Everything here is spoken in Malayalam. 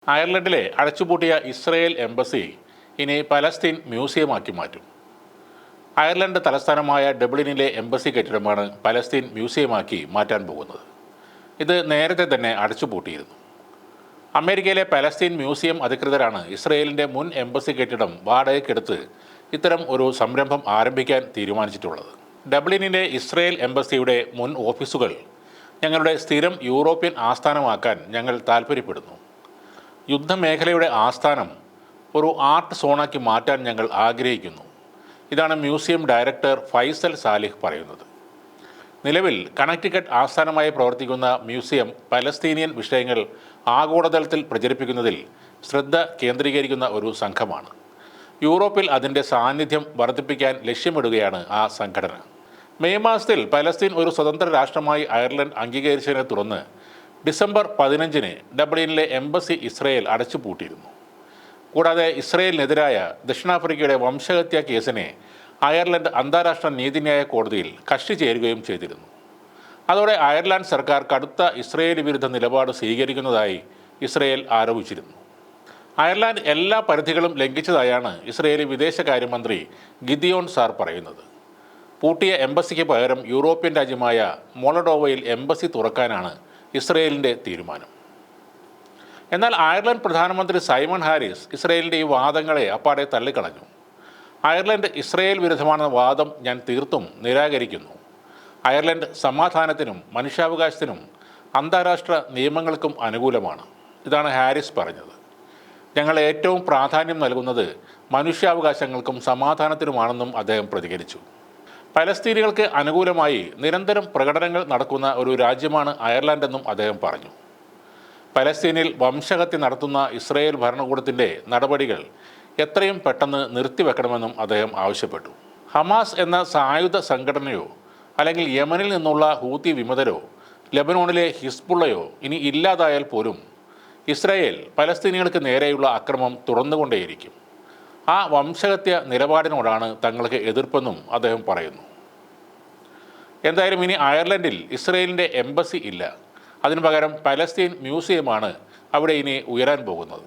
അയർലൻഡിലെ അടച്ചുപൂട്ടിയ ഇസ്രയേൽ എംബസി ഇനി പലസ്തീൻ മ്യൂസിയമാക്കി മാറ്റും. അയർലൻഡ് തലസ്ഥാനമായ ഡബ്ലിനിലെ എംബസി കെട്ടിടമാണ് പലസ്തീൻ മ്യൂസിയമാക്കി മാറ്റാൻ പോകുന്നത്. ഇത് നേരത്തെ തന്നെ അടച്ചുപൂട്ടിയിരുന്നു. അമേരിക്കയിലെ പലസ്തീൻ മ്യൂസിയം അധികൃതരാണ് ഇസ്രയേലിൻ്റെ മുൻ എംബസി കെട്ടിടം വാടകയ്ക്കെടുത്ത് ഇത്തരം ഒരു സംരംഭം ആരംഭിക്കാൻ തീരുമാനിച്ചിട്ടുള്ളത്. ഡബ്ലിനിലെ ഇസ്രയേൽ എംബസിയുടെ മുൻ ഓഫീസുകൾ ഞങ്ങളുടെ സ്ഥിരം യൂറോപ്യൻ ആസ്ഥാനമാക്കാൻ ഞങ്ങൾ താൽപ്പര്യപ്പെടുന്നു. യുദ്ധമേഖലയുടെ ആസ്ഥാനം ഒരു ആർട്ട് സോണാക്കി മാറ്റാൻ ഞങ്ങൾ ആഗ്രഹിക്കുന്നു. ഇതാണ് മ്യൂസിയം ഡയറക്ടർ ഫൈസൽ സാലിഹ് പറയുന്നത്. നിലവിൽ കണക്റ്റിക്കറ്റ് ആസ്ഥാനമായി പ്രവർത്തിക്കുന്ന മ്യൂസിയം പലസ്തീനിയൻ വിഷയങ്ങൾ ആഗോളതലത്തിൽ പ്രചരിപ്പിക്കുന്നതിൽ ശ്രദ്ധ കേന്ദ്രീകരിക്കുന്ന ഒരു സംഘമാണ്. യൂറോപ്പിൽ അതിൻ്റെ സാന്നിധ്യം വർദ്ധിപ്പിക്കാൻ ലക്ഷ്യമിടുകയാണ് ആ സംഘടന. മെയ് മാസത്തിൽ പലസ്തീൻ ഒരു സ്വതന്ത്ര രാഷ്ട്രമായി അയർലൻഡ് അംഗീകരിച്ചതിനെ തുടർന്ന് ഡിസംബർ 15-ന് ഡബ്ലിനിലെ എംബസി ഇസ്രയേൽ അടച്ചുപൂട്ടിയിരുന്നു. കൂടാതെ ഇസ്രയേലിനെതിരായ ദക്ഷിണാഫ്രിക്കയുടെ വംശഹത്യാ കേസിനെ അയർലൻഡ് അന്താരാഷ്ട്ര നീതിന്യായ കോടതിയിൽ കക്ഷി ചേരുകയും ചെയ്തിരുന്നു. അതോടെ അയർലൻഡ് സർക്കാർ കടുത്ത ഇസ്രയേലി വിരുദ്ധ നിലപാട് സ്വീകരിക്കുന്നതായി ഇസ്രയേൽ ആരോപിച്ചിരുന്നു. അയർലൻഡ് എല്ലാ പരിധികളും ലംഘിച്ചതായാണ് ഇസ്രയേലി വിദേശകാര്യമന്ത്രി ഗിദിയോൺ സാർ പറയുന്നത്. പൂട്ടിയ എംബസിക്ക് പകരം യൂറോപ്യൻ രാജ്യമായ മൊളഡോവയിൽ എംബസി തുറക്കാനാണ് ഇസ്രയേലിൻ്റെ തീരുമാനം. എന്നാൽ അയർലൻഡ് പ്രധാനമന്ത്രി സൈമൺ ഹാരിസ് ഇസ്രയേലിൻ്റെ ഈ വാദങ്ങളെ അപ്പാടെ തള്ളിക്കളഞ്ഞു. അയർലൻഡ് ഇസ്രയേൽ വിരുദ്ധമാണെന്ന വാദം ഞാൻ തീർത്തും നിരാകരിക്കുന്നു. അയർലൻഡ് സമാധാനത്തിനും മനുഷ്യാവകാശത്തിനും അന്താരാഷ്ട്ര നിയമങ്ങൾക്കും അനുകൂലമാണ്. ഇതാണ് ഹാരിസ് പറഞ്ഞത്. ഞങ്ങൾ ഏറ്റവും പ്രാധാന്യം നൽകുന്നത് മനുഷ്യാവകാശങ്ങൾക്കും സമാധാനത്തിനുമാണെന്നും അദ്ദേഹം പ്രതികരിച്ചു. പലസ്തീനികൾക്ക് അനുകൂലമായി നിരന്തരം പ്രകടനങ്ങൾ നടക്കുന്ന ഒരു രാജ്യമാണ് അയർലൻഡ് എന്നും അദ്ദേഹം പറഞ്ഞു. പലസ്തീനിൽ വംശഹത്യ നടത്തുന്ന ഇസ്രയേൽ ഭരണകൂടത്തിൻ്റെ നടപടികൾ എത്രയും പെട്ടെന്ന് നിർത്തിവെക്കണമെന്നും അദ്ദേഹം ആവശ്യപ്പെട്ടു. ഹമാസ് എന്ന സായുധ സംഘടനയോ അല്ലെങ്കിൽ യമനിൽ നിന്നുള്ള ഹൂത്തി വിമതരോ ലെബനോണിലെ ഹിസ്ബുള്ളയോ ഇനി ഇല്ലാതായാൽ പോലും ഇസ്രയേൽ പലസ്തീനികൾക്ക് നേരെയുള്ള അക്രമം തുടർന്നുകൊണ്ടേയിരിക്കും. ആ വംശഹത്യ നിലപാടിനോടാണ് തങ്ങൾക്ക് എതിർപ്പെന്നും അദ്ദേഹം പറയുന്നു. എന്തായാലും ഇനി അയർലൻഡിൽ ഇസ്രയേലിൻ്റെ എംബസി ഇല്ല. അതിനു പകരം പലസ്തീൻ മ്യൂസിയമാണ് അവിടെ ഇനി ഉയരാൻ പോകുന്നത്.